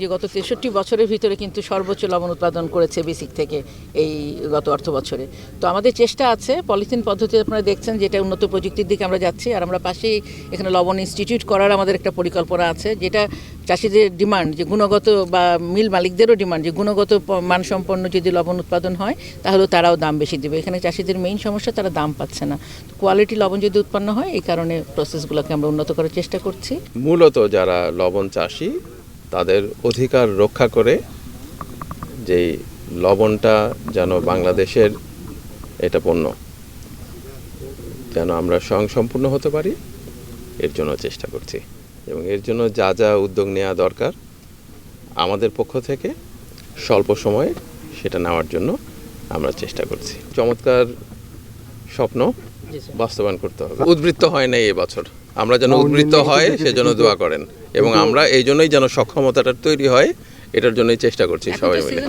যে গত ৬৩ বছরের ভিতরে কিন্তু সর্বোচ্চ লবণ উৎপাদন করেছে বেসিক থেকে এই গত অর্থ বছরে। তো আমাদের চেষ্টা আছে পলিথিন পদ্ধতি, আপনারা দেখছেন যেটা উন্নত প্রযুক্তির দিকে আমরা যাচ্ছি, আর আমরা পাশেই এখানে লবণ ইনস্টিটিউট করার আমাদের একটা পরিকল্পনা আছে, যেটা চাষিদের ডিমান্ড যে গুণগত বা মিল মালিকদেরও ডিমান্ড যে গুণগত মানসম্পন্ন যদি লবণ উৎপাদন হয় তাহলে তারাও দাম বেশি দেবে। এখানে চাষিদের মেইন সমস্যা তারা দাম পাচ্ছে না, কোয়ালিটি লবণ যদি উৎপন্ন হয় এই কারণে প্রসেসগুলোকে আমরা উন্নত করার চেষ্টা করছি। মূলত যারা লবণ চাষি তাদের অধিকার রক্ষা করে যে লবণটা যেন বাংলাদেশের এটা পণ্য যেন আমরা স্বয়ংসম্পূর্ণ হতে পারি এর জন্য চেষ্টা করছি, এবং এর জন্য যা যা উদ্যোগ নেওয়া দরকার আমাদের পক্ষ থেকে স্বল্প সময়ে সেটা নেওয়ার জন্য আমরা চেষ্টা করছি। চমৎকার স্বপ্ন বাস্তবায়ন করতে হবে। উদ্বৃত্ত হয় নাই এবছর, আমরা যেন উদ্বৃত্ত হয় সেজন্য দোয়া করেন, এবং আমরা এই জন্যই যেন সক্ষমতাটা তৈরি হয় এটার জন্যই চেষ্টা করছি সবাই মিলে।